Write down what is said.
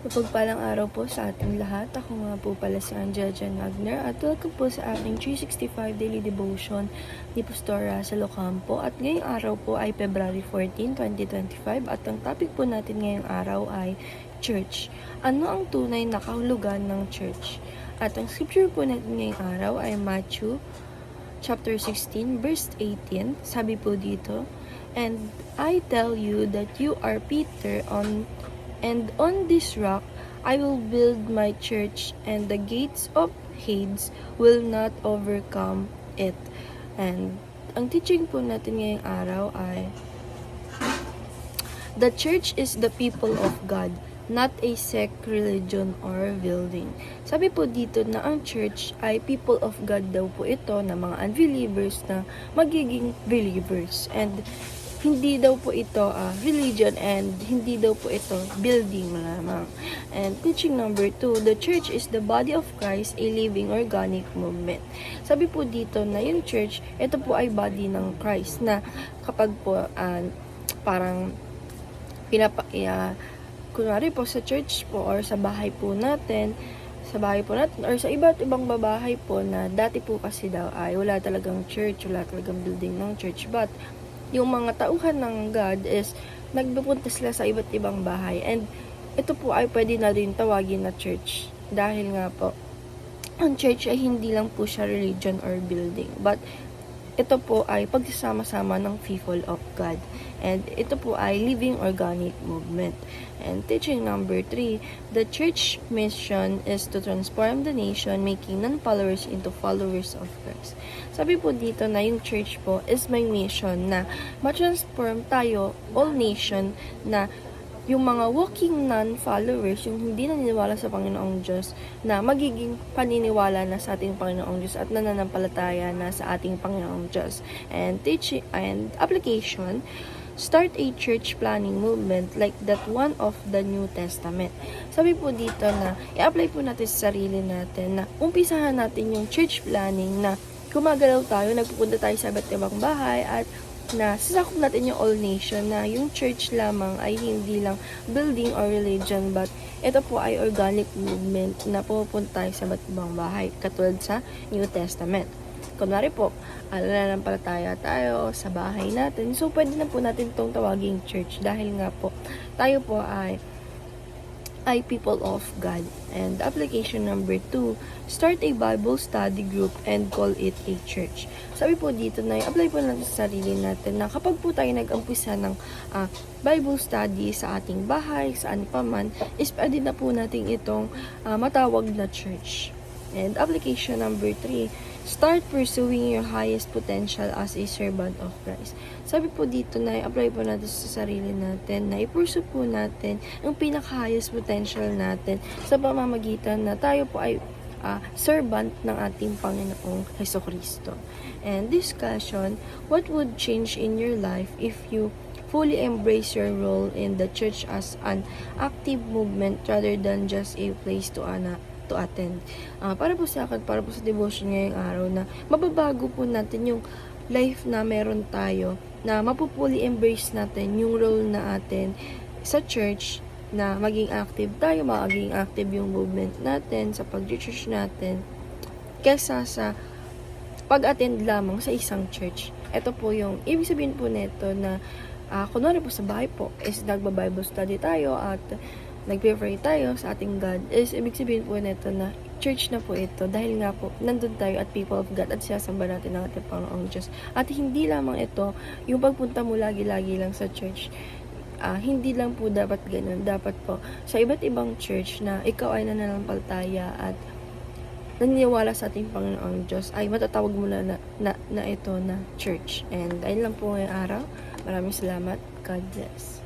Mapagpalang araw po sa ating lahat. Ako nga po pala si Angela Jan Magner at welcome po sa ating 365 Daily Devotion ni Pastora sa Locampo. At ngayong araw po ay February 14, 2025 at ang topic po natin ngayong araw ay Church. Ano ang tunay na kahulugan ng Church? At ang scripture po natin ngayong araw ay Matthew chapter 16 verse 18. Sabi po dito, "And I tell you that you are Peter, and on this rock I will build my church, and the gates of Hades will not overcome it." And ang teaching po natin ngayong araw ay the church is the people of God, not a sect, religion, or building. Sabi po dito na ang church ay people of God daw po ito, na mga unbelievers na magiging believers. And hindi daw po ito religion, and hindi daw po ito building lamang. And teaching number 2, the church is the body of Christ, a living organic movement. Sabi po dito na yung church, ito po ay body ng Christ na kapag po parang kunwari po sa church po or sa bahay po natin or sa iba't ibang babahay po na dati po kasi daw ay wala talagang church, wala talagang building ng church, but yung mga tauhan ng God is nagpupunta sila sa iba't ibang bahay, and ito po ay pwede na rin tawagin na church dahil nga po ang church ay hindi lang po siya religion or building, but ito po ay pagsasama-sama ng people of God. And ito po ay living organic movement. And teaching number 3, the church mission is to transform the nation, making non-followers into followers of Christ. Sabi po dito na yung church po is may mission na ma-transform tayo, all nation, na yung mga walking non-followers, yung hindi naniniwala sa Panginoong Diyos, na magiging paniniwala na sa ating Panginoong Diyos at nananampalataya na sa ating Panginoong Diyos. And teaching and application, start a church planning movement like that one of the New Testament. Sabi po dito na i-apply po natin sa sarili natin na umpisahan natin yung church planning, na gumagalaw tayo, nagpupunta tayo sa iba't ibang bahay at na sasakop natin yung all nation, na yung church lamang ay hindi lang building or religion, but ito po ay organic movement na pupunta tayo sa iba't ibang bahay katulad sa New Testament. Kunwari po, nananampalataya tayo sa bahay natin, so pwede na po natin itong tawaging church dahil nga po tayo po ay people of God. And application number 2, start a Bible study group and call it a church. Sabi po dito na i-apply po natin sa sarili natin na kapag po tayo nag-umpisa ng Bible study sa ating bahay, saan pa man, is pwede na po natin itong matawag na church. And application number 3, start pursuing your highest potential as a servant of Christ. Sabi po dito na i-apply po natin sa sarili natin, na i-pursue po natin ang pinaka-highest potential natin sa pamamagitan na tayo po ay servant ng ating Panginoong Hesukristo. And discussion, what would change in your life if you fully embrace your role in the church as an active movement rather than just a place to attend. Para po sa akin, para po sa devotion ngayong araw, na mababago po natin yung life na meron tayo, na mapupuli embrace natin yung role na atin sa church, na maging active tayo, maging active yung movement natin sa pag-church natin kesa sa pag-attend lamang sa isang church. Ito po yung ibig sabihin po nito, na kunwari po sa bahay po is nagba-Bible study tayo at nagpe-pray tayo sa ating God, is ibig sabihin po nito na church na po ito dahil nga po nandun tayo at people of God at sinasamba natin ng ating Panginoong Diyos. At hindi lamang ito yung pagpunta mo lagi-lagi lang sa church. Hindi lang po dapat ganun. Dapat po sa iba't ibang church na ikaw ay nananampalataya at naniniwala sa ating Panginoong Diyos, ay matatawag mo na ito na church. And ayun lang po ngayong araw. Maraming salamat. God bless.